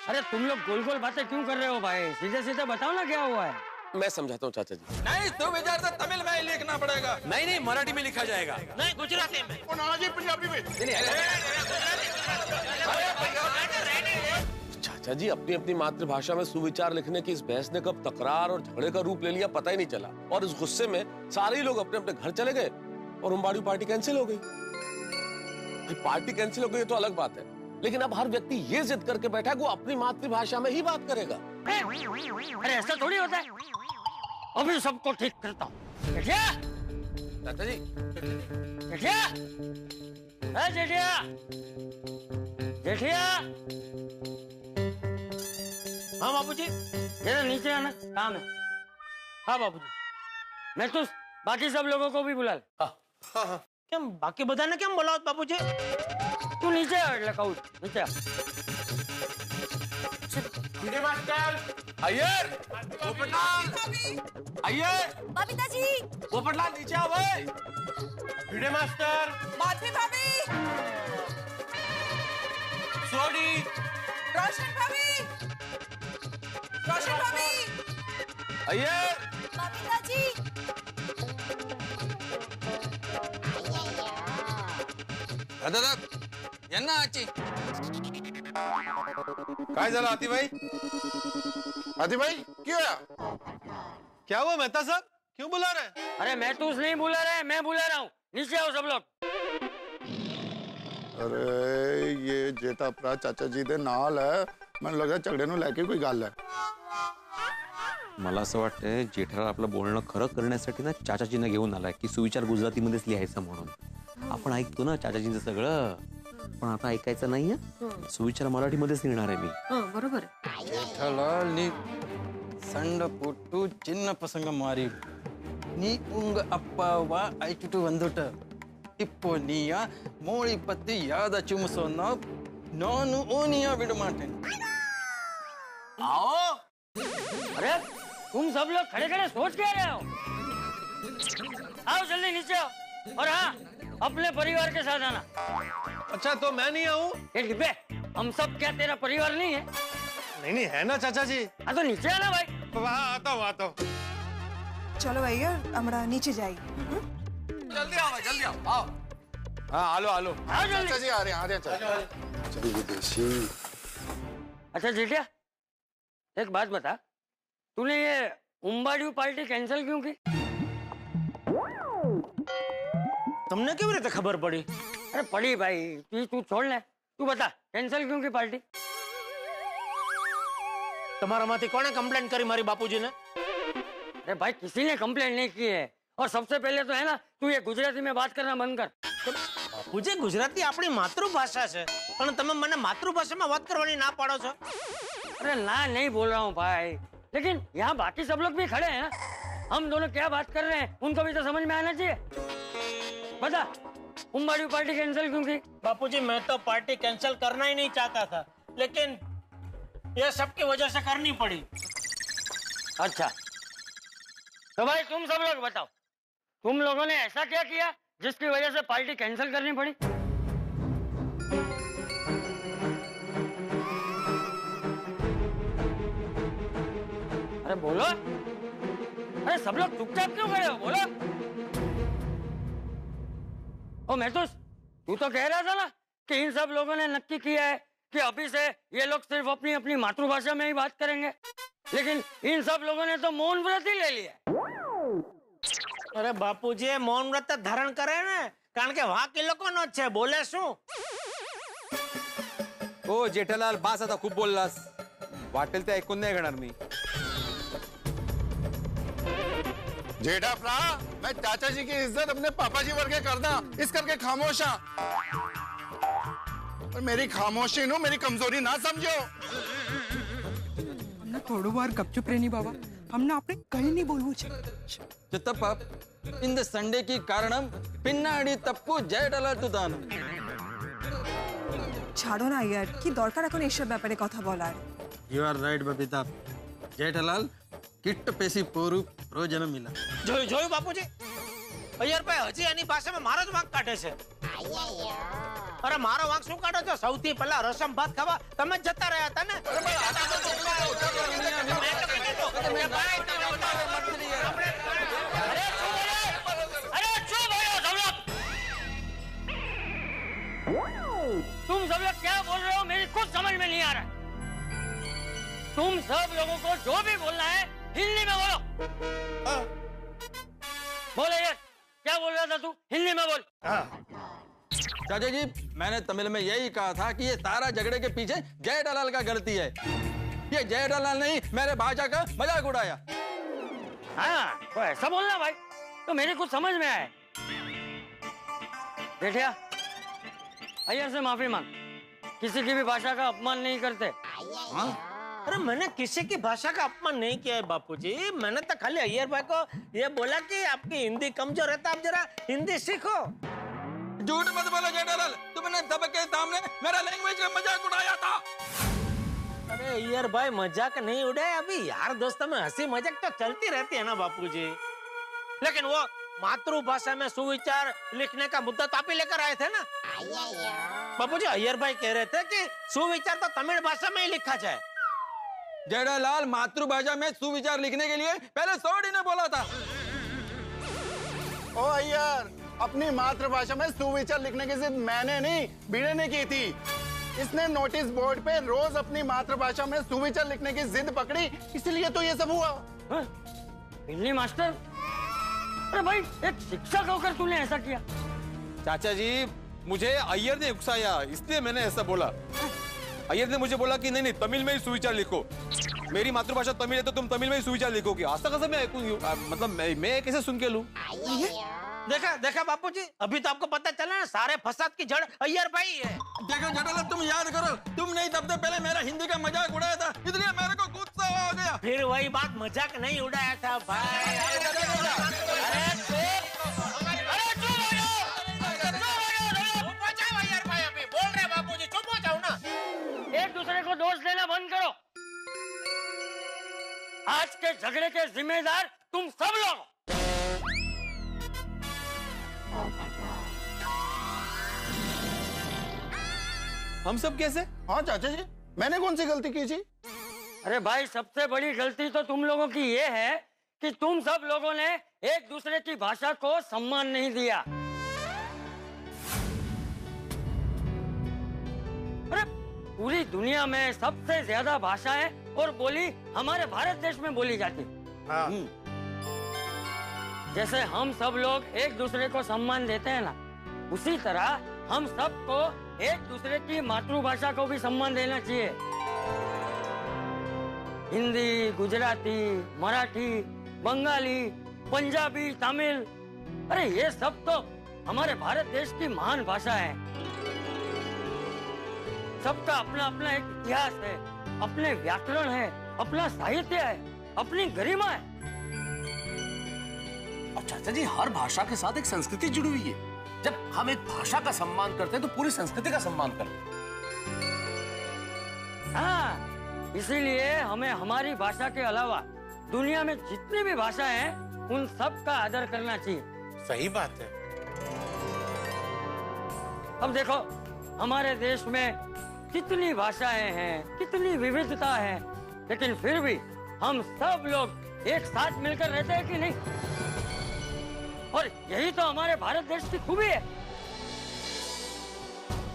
अरे तुम लोग गोल गोल बातें क्यों कर रहे हो भाई? सीधे सीधे बताओ ना क्या हुआ है। मैं समझाता हूँ चाचा जी। नहीं, तू विचार से तमिल में लिखना पड़ेगा। नहीं, मराठी में लिखा जाएगा। नहीं, गुजराती में। पंजाबी में। चाचा जी, अपनी अपनी मातृभाषा में सुविचार लिखने की इस बहस ने कब तकरार और झगड़े का रूप ले लिया पता ही नहीं चला, और इस गुस्से में सारे लोग अपने अपने घर चले गए और उम्बाड़ू पार्टी कैंसिल हो गई। पार्टी कैंसिल हो गई तो अलग बात है, लेकिन अब हर व्यक्ति ये जिद करके बैठा है कि वो अपनी मातृभाषा में ही बात करेगा। अरे ऐसा थोड़ी होता है, अभी सबको ठीक करता हूँ। जेठिया, चाचा जी, जेठिया, जेठिया, जेठिया। हाँ बाबूजी, जरा नीचे आना, काम है। हाँ बाबूजी, मैं तो बाकी सब लोगों को भी बुला ले। हाँ। क्या बाकी बधाने क्या बोलाओ बाबूजी? तू नीचे आ, नीचे आ। अय्यर, पोपटलाल, अय्यर, बबीता जी, पोपटलाल नीचे आओ भाई। भिड़े मास्टर, माधवी भाभी, सोनी, रोशन भाभी, रोशन भाभी, अय्यर, बबीता जी। दादा, यांना आची। काय झालं आती भाई? आती भाई क्यों आया? क्या हुआ मेहता साहब, क्यों बुला रहे? अरे मैं तो नहीं बुला रहा है, मैं बुला रहा हूँ। नीचे आओ सब लोग। अरे ये जेठा भरा चाचा जी दे नाल है, मैंने लगा झगड़े नु लेके कोई गल है। मला असं वाटतंय जेठाला आपलं बोलणं खरं करण्यासाठी ना चाचाजींना घेऊन आलाय की सुविचार गुजरातीमध्येच लिहायचं म्हणून। आपण ऐकतो ना चाचाजींचं सगळं, पण आता ऐकायचं नाहीये। सुविचार मराठीमध्येच लिहिणार आहे मी। बरोबर जेठालाल नी संड पुट्टू चिन्न प्रसंग मारी नी उंग अप्पावा ऐटुटू वंदुट इप्पो निया मोळी पत्ती याद चुमसोन नोनु ओनिया विडमाटे। आओ। अरे तुम सब लोग खड़े खड़े सोच क्या रहे हो? आओ जल्दी नीचे आओ, और हाँ अपने परिवार के साथ आना। अच्छा तो मैं नहीं आऊँ? ये डिब्बे, हम सब क्या तेरा परिवार नहीं है? नहीं है ना चाचा जी। हाँ तो नीचे आना भाई। आता हूँ। चलो भैया, हमरा नीचे जाइए। जल्दी आओ। हाँ, आलो। आओ जल्दी। चाचा जी आ रहे हैं चाचा। चल विदेशी। अच्छा जेठिया, एक बात बता, तूने ये उम्बाड़ू पार्टी कैंसिल क्यों की? तुमने क्यों रीते खबर पड़ी? अरे पड़ी भाई, तू छोड़ ले, तू बता कैंसिल क्यों की पार्टी? तुम्हारा माथी कौन कंप्लेंट करी मारी बापूजी ने? अरे भाई किसी ने कंप्लेंट नहीं की है, और सबसे पहले तो है ना तू ये गुजराती में बात करना बंद कर। बापूजी गुजराती अपनी मातृभाषा है, पण તમે મને માતૃભાષામાં વાત કરવાની ના પાડો છો। अरे ना नहीं बोल रहा हूँ भाई, लेकिन यहाँ बाकी सब लोग भी खड़े हैं ना, हम दोनों क्या बात कर रहे हैं उनको भी तो समझ में आना चाहिए। बता उम्बाड़ू पार्टी कैंसिल क्यों की? बापूजी मैं तो पार्टी कैंसिल करना ही नहीं चाहता था, लेकिन यह सबकी वजह से करनी पड़ी। अच्छा तो भाई तुम सब लोग बताओ, तुम लोगों ने ऐसा क्या किया जिसकी वजह से पार्टी कैंसिल करनी पड़ी? अरे बोलो, अरे सब लोग चुपचाप क्यों खड़े हो, बोलो। ओ महतूस, तू तो कह रहा था ना कि इन सब लोगों ने नक्की किया है कि अभी से ये लोग सिर्फ अपनी अपनी मातृभाषा में ही बात करेंगे, लेकिन इन सब लोगों ने तो मौन व्रत ही ले लिया। अरे बापूजी मौन व्रत धारण करे ने, कारण के वहां के लोगों नो छे, बोले शू? ओ जेठालाल, बास आता खूप बोललास, वाटेल ते ऐकून नाही घेणार मी। जेठा भरा, मैं चाचा जी की इज्जत अपने पापा जी वर्गे करना, इस करके खामोश हाँ। और मेरी खामोशी नो मेरी कमजोरी ना समझो। हमने थोड़ी बार गपचुप रहनी बाबा, हमने आपने कहीं नहीं बोलવું છે। ಚಿತ್ತಪ್ಪ ಇಂದ ಸಂಡೆಗೆ ಕಾರಣಂ ಪಿನ್ನಾಡಿ ತಪ್ಪು ಜಯಟಲಾಲ್ ತುದಾನ। ছাড়ো না यार, কি দরকার এখন এসব ব্যাপারে কথা বলার? You are right Babita. Jethalal किट्ट पेशी पोरू रोजन मिला। જોયું બાપુજી, અય્યર ભાઈ હજી એની ભાષામાં મારો જ વાંક કાઢે છે। અરે મારો વાંક શું કાઢો છો? સૌથી પહેલા રસમ ભાત ખાવા તમે જ જતા રહ્યા હતા ને. तुम सब लोग क्या बोल रहे हो मेरी कुछ समझ में नहीं आ रहा है। तुम सब लोगों को जो भी बोलना है हिंदी में बोलो। बोले यार, क्या बोल रहा था तू? हिंदी में बोल। चाचा जी, मैंने तमिल में यही कहा था कि ये सारा झगड़े के पीछे जेठालाल का गलती है। ये जेठालाल नहीं मेरे भाषा का मजाक उड़ाया। हाँ, तो ऐसा बोलना भाई, तो मेरे कुछ समझ में आए। बेटिया, अय्यर से माफी मांग, किसी की भी भाषा का अपमान नहीं करते। अरे मैंने किसी की भाषा का अपमान नहीं किया है बापूजी। मैंने तो खाली अय्यर भाई को ये बोला कि आपकी हिंदी कमजोर है तो आप जरा हिंदी सीखो। झूठ मत बोलो जेठालाल, तुमने सबके सामने मेरा लैंग्वेज का मजाक उड़ाया था। अरे अय्यर भाई मजाक नहीं उड़ाए, अभी यार दोस्तों में हंसी मजाक तो चलती रहती है ना बापूजी। लेकिन वो मातृभाषा में सुविचार लिखने का मुद्दा तो आप ही लेकर आए थे ना बापूजी। अय्यर भाई कह रहे थे कि सुविचार तो तमिल भाषा में ही लिखा जाए। जेठालाल मातृभाषा में सुविचार लिखने के लिए पहले सोडी ने बोला था। ओ अय्यर, अपनी मातृभाषा में सुविचार लिखने की जिद मैंने नहीं, बीड़े ने की थी। इसने नोटिस बोर्ड पे रोज अपनी मातृभाषा में सुविचार लिखने की जिद पकड़ी, इसलिए तो ये सब हुआ। हिंदी मास्टर, अरे भाई एक शिक्षक होकर तूने ऐसा किया? चाचा जी, मुझे अय्यर ने उकसाया, इसलिए मैंने ऐसा बोला। अय्यर ने मुझे बोला कि नहीं तमिल में ही सुविचार लिखो। मेरी मातृभाषा तमिल है तो तुम तमिल में ही सुविचार लिखोगे। ऐसा कैसे मैं मतलब मैं कैसे सुन के लूं? देखा देखा बापूजी, अभी तो आपको पता चला ना, सारे फसाद की जड़ अय्यर भाई है। देखो जेठालाल, तुम याद करो, तुम नहीं तब से पहले मेरा हिंदी का मजाक उड़ाया था, इसलिए मेरे को गुस्सा आ गया। फिर वही बात, मजाक नहीं उड़ाया था भाई। एक दूसरे को दोष देना बंद करो। आज के झगड़े के जिम्मेदार तुम सब लोग। हम सब कैसे? हाँ चाचा जी, मैंने कौन सी गलती की जी? अरे भाई, सबसे बड़ी गलती तो तुम लोगों की ये है कि तुम सब लोगों ने एक दूसरे की भाषा को सम्मान नहीं दिया। अरे पूरी दुनिया में सबसे ज्यादा भाषाएं और बोली हमारे भारत देश में बोली जाती। हाँ। जैसे हम सब लोग एक दूसरे को सम्मान देते हैं ना, उसी तरह हम सबको एक दूसरे की मातृभाषा को भी सम्मान देना चाहिए। हिंदी, गुजराती, मराठी, बंगाली, पंजाबी, तमिल, अरे ये सब तो हमारे भारत देश की महान भाषा है। सबका अपना अपना एक इतिहास है, अपने व्याकरण है, अपना साहित्य है, अपनी गरिमा है। और चाचा जी, हर भाषा के साथ एक संस्कृति जुड़ी हुई है। जब हम एक भाषा का सम्मान करते हैं तो पूरी संस्कृति का सम्मान करते हैं। हाँ, इसीलिए हमें हमारी भाषा के अलावा दुनिया में जितनी भी भाषाएं हैं उन सब का आदर करना चाहिए। सही बात है। अब देखो, हमारे देश में कितनी भाषाएं हैं, कितनी विविधता है, लेकिन फिर भी हम सब लोग एक साथ मिलकर रहते हैं कि नहीं? और यही तो हमारे भारत देश की खूबी है।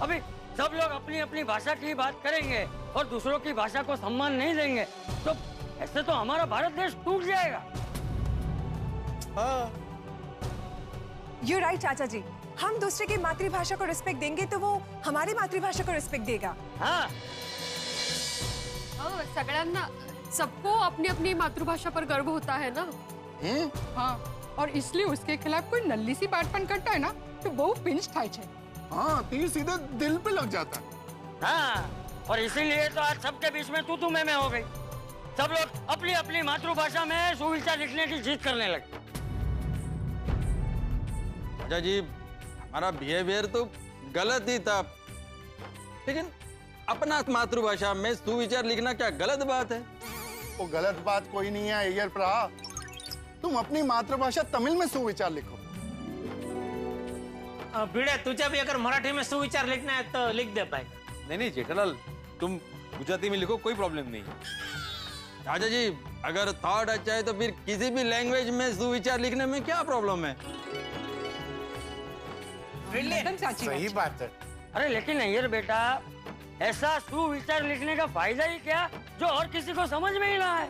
अभी सब लोग अपनी अपनी भाषा की बात करेंगे और दूसरों की भाषा को सम्मान नहीं देंगे तो ऐसे तो हमारा भारत देश टूट जाएगा। यू राइट चाचा जी, हम दूसरे की मातृभाषा को रिस्पेक्ट देंगे तो वो हमारी मातृभाषा को रिस्पेक्ट देगा। हाँ, सगळ्यांना सबको अपनी अपनी मातृभाषा पर गर्व होता है ना। हाँ, और इसलिए उसके खिलाफ कोई नल्ली सी बात पण करता है ना तो बहु पिंच थाय छे। हाँ, तीर सीधे दिल पे लग जाता है। हाँ, और इसीलिए तो आज सबके बीच में तू मैं हो गई। सब लोग अपनी अपनी मातृभाषा में सुविचार लिखने की जिद करने लगे। चाचा जी, हमारा बिहेवियर तो गलत ही था, लेकिन अपना मातृभाषा में सुविचार लिखना क्या गलत बात है? वो गलत बात कोई नहीं है अय्यर प्रा। तुम अपनी मातृभाषा तमिल में सुविचार लिखो। भिड़े तुझे भी अगर मराठी में सुविचार लिखना है तो लिख दे भाई। नहीं जेठालाल, तुम गुजराती में लिखो, कोई प्रॉब्लम नहीं। चाचा जी अगर थॉट अच्छा है तो फिर किसी भी लैंग्वेज में सुविचार लिखने में क्या प्रॉब्लम है? एकदम साची सही बात है। अरे लेकिन अय्यर बेटा, ऐसा सुविचार लिखने का फायदा ही क्या जो और किसी को समझ में ही ना आए।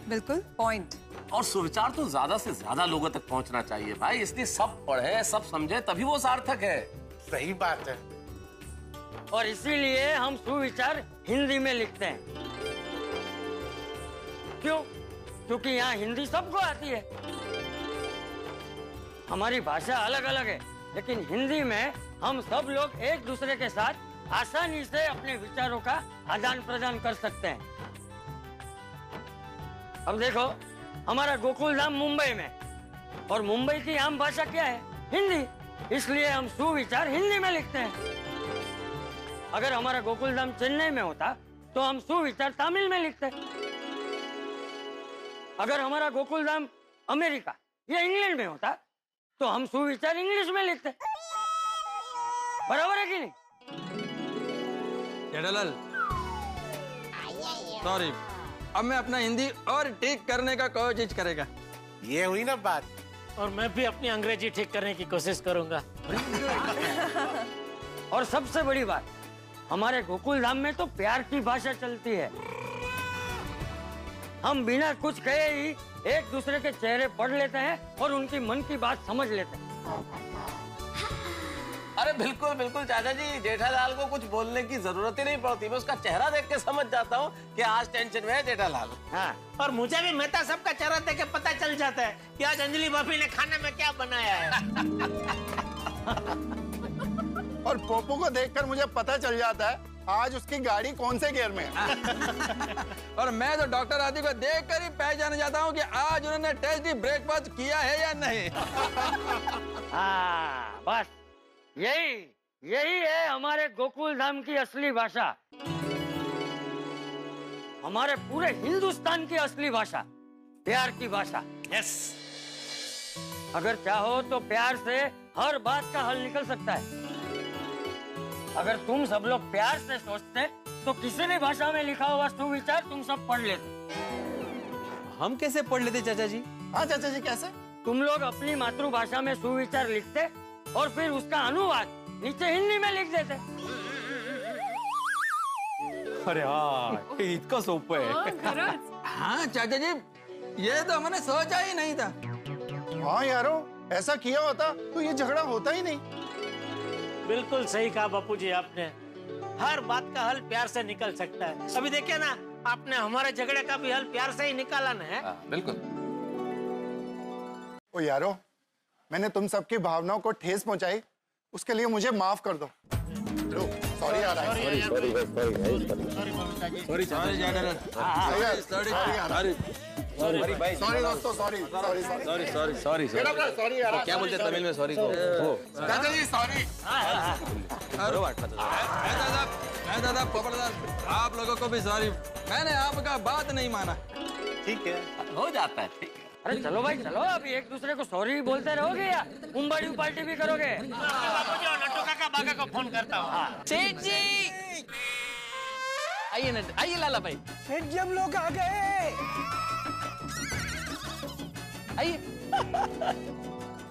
बिल्कुल पॉइंट। और सुविचार तो ज्यादा से ज्यादा लोगों तक पहुंचना चाहिए भाई, इसलिए सब पढ़े सब समझे तभी वो सार्थक है। सही बात है। और इसीलिए हम सुविचार हिंदी में लिखते हैं। क्यों? क्योंकि यहाँ हिंदी सबको आती है। हमारी भाषा अलग अलग है, लेकिन हिंदी में हम सब लोग एक दूसरे के साथ आसानी से अपने विचारों का आदान प्रदान कर सकते हैं। अब देखो, हमारा गोकुल धाम मुंबई में, और मुंबई की आम भाषा क्या है? हिंदी। इसलिए हम सुविचार हिंदी में लिखते हैं। अगर हमारा गोकुल धाम चेन्नई में होता तो हम सुविचार तमिल में लिखते। अगर हमारा गोकुल धाम अमेरिका या इंग्लैंड में होता तो हम सुविचार इंग्लिश में लिखते। बराबर है कि नहीं? जेठालाल सॉरी, अब मैं अपना हिंदी और ठीक करने का कोशिश करेगा। ये हुई ना बात। और मैं भी अपनी अंग्रेजी ठीक करने की कोशिश करूंगा। और सबसे बड़ी बात, हमारे गोकुल धाम में तो प्यार की भाषा चलती है। हम बिना कुछ कहे ही एक दूसरे के चेहरे पढ़ लेते हैं और उनकी मन की बात समझ लेते हैं। अरे बिल्कुल बिल्कुल चाचा जी, जेठालाल को कुछ बोलने की जरूरत ही नहीं पड़ती, मैं उसका चेहरा देख के समझ जाता हूँ कि आज टेंशन में है जेठालाल। हाँ। और मुझे भी मेहता सबका चेहरा देख के पता चल जाता है कि आज अंजलि भाभी ने खाने में क्या बनाया है। और पोपू को देखकर मुझे पता चल जाता है आज उसकी गाड़ी कौन से गियर में है। और मैं तो डॉक्टर आदि को देखकर ही पहचान जाता हूँ कि आज उन्होंने टेस्टी ब्रेकफास्ट किया है या नहीं। हाँ, बस यही है हमारे गोकुल धाम की असली भाषा, हमारे पूरे हिंदुस्तान की असली भाषा, प्यार की भाषा। यस। अगर चाहो तो प्यार से हर बात का हल निकल सकता है। अगर तुम सब लोग प्यार से सोचते तो किसी भी भाषा में लिखा हुआ सुविचार तुम सब पढ़ लेते। हम कैसे पढ़ लेते चाचा जी? हाँ चाचा जी, कैसे? तुम लोग अपनी मातृभाषा में सुविचार लिखते और फिर उसका अनुवाद नीचे हिंदी में लिख देते। अरे हाँ, हे इतकं सोपं आहे। खरंच? हाँ चाचा जी, ये तो मैंने सोचा ही नहीं था। हाँ यारो, ऐसा किया होता तो ये झगड़ा होता ही नहीं। बिल्कुल सही कहा बापूजी आपने। हर बात का हल प्यार से निकल सकता है। अभी देखिए ना, आपने हमारे झगड़े का भी हल प्यार से ही निकाला ना है। बिल्कुल। ओ यारो, मैंने तुम सबकी भावनाओं को ठेस पहुंचाई, उसके लिए मुझे माफ कर दो। सॉरी यार, सॉरी दोस्तों, सॉरी यार। क्या बोलते तमिल में सॉरी को? चाचा जी सॉरी। दादा पोपटदार, आप लोगों को भी सॉरी, मैंने आपका बात नहीं माना। ठीक है, हो जाता है, ठीक है। अरे चलो भाई चलो, अभी एक दूसरे को सॉरी बोलते रहोगे या उम्बाड़ी पार्टी भी करोगे? बापूजी और नट्टू काका बागा को फोन करता हूँ। सेठ जी आइए, आइए लाला भाई। सेठ जी हम लोग आ गए। आइए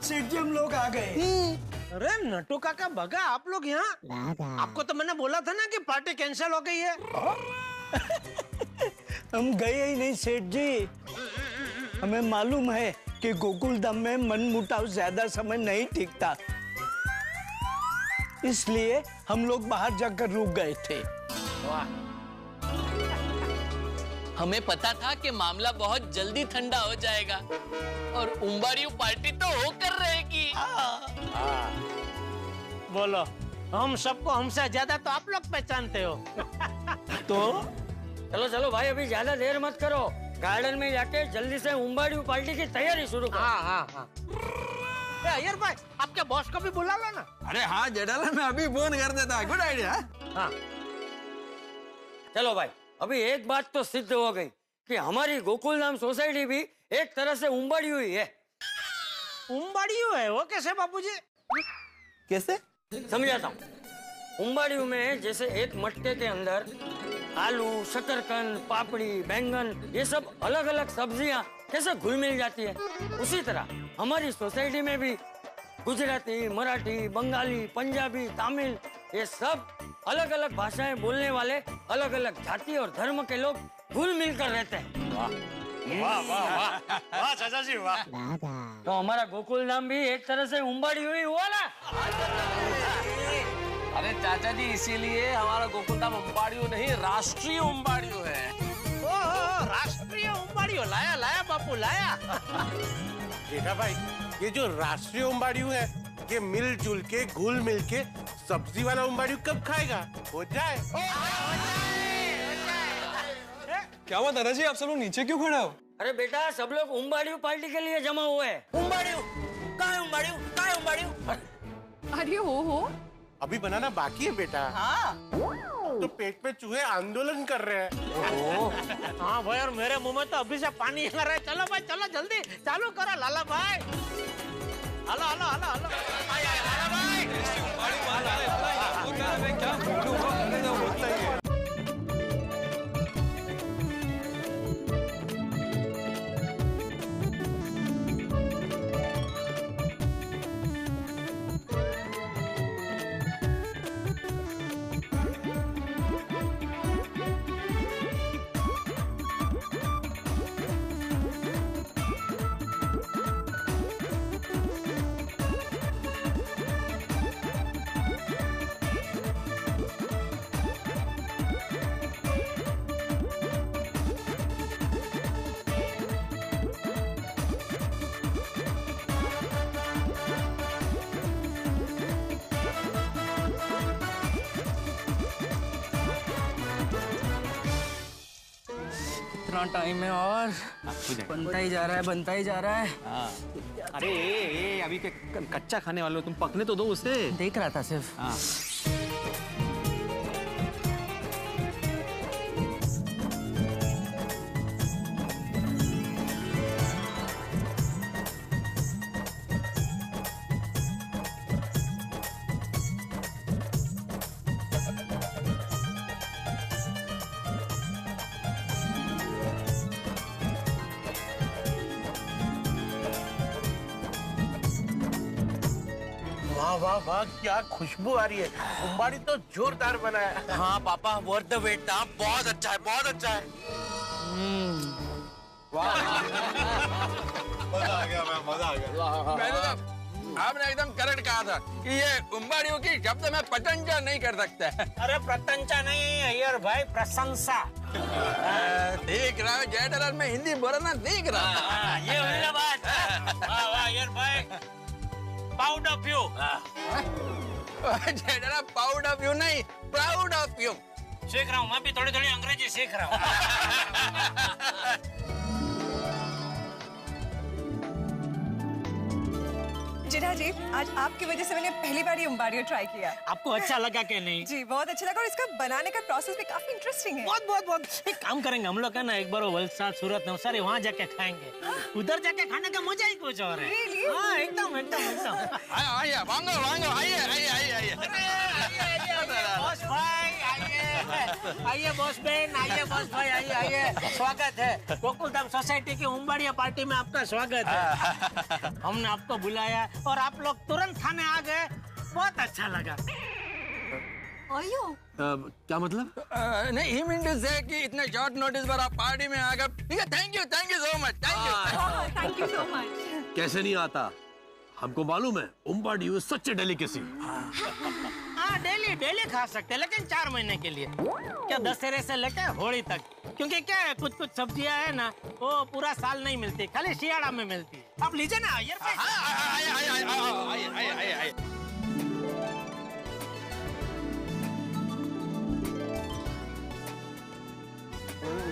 सेठ जी हम लोग आ गए। अरे नट्टू काका बागा, आप लोग यहाँ? आपको तो मैंने बोला था ना कि पार्टी कैंसिल हो गई है। हम गए ही नहीं सेठ जी, हमें मालूम है कि गोकुल धाम में मनमुटाव ज्यादा समय नहीं टिकता, इसलिए हम लोग बाहर जाकर रुक गए थे। हमें पता था कि मामला बहुत जल्दी ठंडा हो जाएगा और उम्बाड़ियों पार्टी तो होकर रहेगी। बोलो, हम सबको हमसे ज्यादा तो आप लोग पहचानते हो। तो चलो चलो भाई, अभी ज्यादा देर मत करो, गार्डन में जाके जल्दी से उम्बाड़ी पार्टी की तैयारी शुरू करो। हाँ। अय्यर भाई, आपके बॉस को भी बुला लो ना। अरे हाँ जेठालाल, मैं अभी फोन कर देता। Good idea. हाँ चलो भाई, अभी एक बात तो सिद्ध हो गई कि हमारी गोकुल धाम सोसाइटी भी एक तरह से उम्बाड़ी हुई है। उम्बाड़ी है? वो कैसे बापूजी? कैसे? समझाता हूँ। उम्बाड़ियों में जैसे एक मटके के अंदर आलू, शकरकंद, पापड़ी, बैंगन, ये सब अलग अलग सब्जियां कैसे घुल मिल जाती है, उसी तरह हमारी सोसाइटी में भी गुजराती, मराठी, बंगाली, पंजाबी, तमिल, ये सब अलग अलग भाषाएं बोलने वाले अलग अलग जाति और धर्म के लोग घुल मिलकर रहते हैं। वाह वाह वाह वाह चाचा जी वाह। तो हमारा गोकुल धाम भी एक तरह से उम्बाड़ी हुई हुआ ना। अरे चाचा जी, इसीलिए हमारा गोकुलधाम उम्बाड़ियों नहीं, राष्ट्रीय उम्बाड़ियों है। ओ राष्ट्रीय उम्बाड़ियों लाया लाया बापू लाया। जेठा भाई, ये जो राष्ट्रीय उम्बाड़ियों है, ये मिलजुल के घुल मिल के सब्जी वाला उम्बाड़ियों कब खाएगा? हो जाए। क्या हुआ दादाजी, आप सब लोग नीचे क्यों खड़े हो? अरे बेटा, सब लोग उम्बाड़ियों पार्टी के लिए जमा हुए हैं। उम्बाड़ियों कहाँ है? उम्बाड़ियों कहाँ है? उम्बाड़ियों अरे हो अभी बनाना बाकी है बेटा। हाँ तो पेट में चूहे आंदोलन कर रहे हैं। हाँ भाई, और मेरे मुंह में तो अभी से पानी आ रहा है। चलो भाई चलो, जल्दी चालू करो लाला भाई। हलो हलो हलो हलो लाला भाई। कितना टाइम है और बनता ही जा रहा है, बनता ही जा रहा है। अरे अभी कच्चा खाने वाले हो तुम, पकने तो दो उसे। देख रहा था सिर्फ। वाह वाह वाह, क्या खुशबू आ रही है। उम्बाड़ी तो जोरदार बना है। हाँ पापा, वर्थ द वेट था। बहुत अच्छा है, बहुत अच्छा है। मजा आ गया, मजा आ गया। मैंने तो आपने एकदम करेक्ट कहा था कि ये उम्बाड़ियों की शब्द में प्रशंसा नहीं कर सकते। अरे प्रशंसा नहीं अय्यर भाई, प्रशंसा। देख रहा है जेठालाल में हिंदी बोलना देख रहा। ये हुई ना बात। वाह वाह अय्यर भाई, proud of you. Jethalal proud of you नहीं, प्राउड ऑफ यू। सीख रहा हूँ, मैं भी थोड़ी थोड़ी अंग्रेजी सीख रहा हूँ। जिन्हा जी, आज आपकी वजह से मैंने पहली बार ये उम्बाड़ियों ट्राई किया। आपको अच्छा लगा कि नहीं? जी बहुत अच्छा लगा, और इसका बनाने का प्रोसेस भी काफी इंटरेस्टिंग है। बहुत बहुत बहुत। एक काम करेंगे हम लोग है ना, एक बार वो वलसाड, सूरत, नवसारी वहाँ जाके खाएंगे। उधर जाके खाने का मजा ही कुछ और है। हाँ एकदम एकदम एकदम। आइए वांगो वांगो, आइए आइए आइए आइए। बॉस भाई आइए, आइए बॉस बहन, आइए बॉस भाई, आइए आइए। स्वागत है गोकुलधाम सोसाइटी की उम्बाड़िया पार्टी में, आपका स्वागत है। हमने आपको बुलाया और आप लोग तुरंत खाने आ गए, बहुत अच्छा लगा। क्या मतलब? नहीं, ही मीन टू से कि इतने शॉर्ट नोटिस पर आप पार्टी में आ गए। ठीक है, thank you so much, thank you so much. कैसे नहीं आता, हमको मालूम है उम्बाड़ी सच डेलिकेसी। हाँ डेली डेली खा सकते हैं, लेकिन 4 महीने के लिए। क्या दशहरे से लेकर होली तक, क्योंकि क्या है कुछ कुछ सब्जियां है ना, वो पूरा साल नहीं मिलती, खाली शियाड़ा में मिलती है। आप लीजिए ना यार।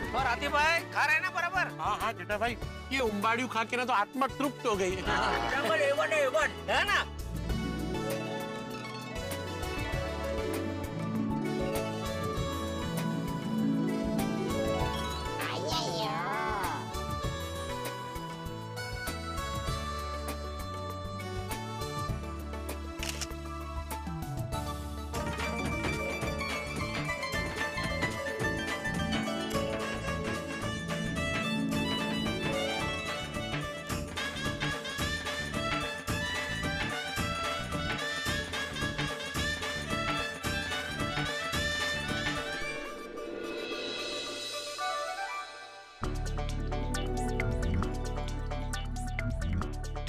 और आदि भाई खा रहे हैं ना बराबर? हाँ हाँ जेठा भाई, ये उम्बाड़ियों खा के ना तो आत्मा तृप्त हो गई है ना।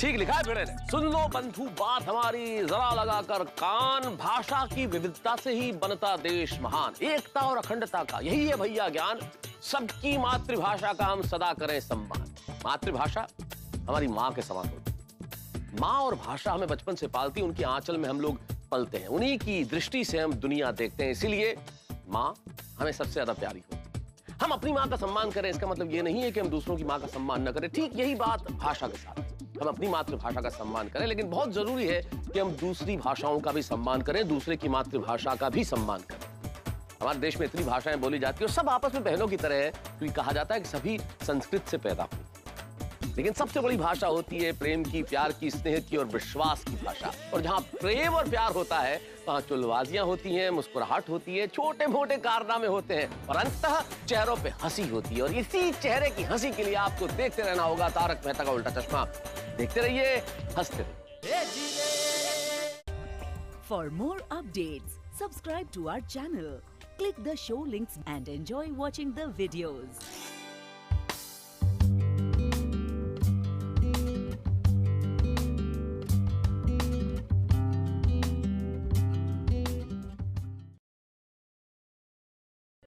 ठीक लिखा है भिड़े ने। सुन लो बंधु बात हमारी, जरा लगाकर कान। भाषा की विविधता से ही बनता देश महान, एकता और अखंडता का यही है भैया ज्ञान। सबकी मातृभाषा का हम सदा करें सम्मान। मातृभाषा हमारी माँ के समान होती है। माँ और भाषा हमें बचपन से पालती, उनके आंचल में हम लोग पलते हैं, उन्हीं की दृष्टि से हम दुनिया देखते हैं। इसीलिए माँ हमें सबसे ज्यादा प्यारी होती है। हम अपनी माँ का सम्मान करें, इसका मतलब ये नहीं है कि हम दूसरों की माँ का सम्मान न करें। ठीक यही बात भाषा के साथ, हम अपनी मातृभाषा का सम्मान करें, लेकिन बहुत जरूरी है कि हम दूसरी भाषाओं का भी सम्मान करें, दूसरे की मातृभाषा का भी सम्मान करें। हमारे देश में इतनी भाषाएं बोली जाती है और सब आपस में बहनों की तरह है, क्योंकि कहा जाता है कि सभी संस्कृत से पैदा हुए। लेकिन सबसे बड़ी भाषा होती है प्रेम की, प्यार की, स्नेह की और विश्वास की भाषा। और जहां प्रेम और प्यार होता है वहां चुलबाजियां होती हैं, मुस्कुराहट होती है, छोटे मोटे कारनामे होते हैं और अंततः चेहरों पे हंसी होती है। और इसी चेहरे की हंसी के लिए आपको देखते रहना होगा तारक मेहता का उल्टा चश्मा। देखते रहिए, हंसते रहिए। For more updates, subscribe to our channel, click the show links and enjoy watching the videos.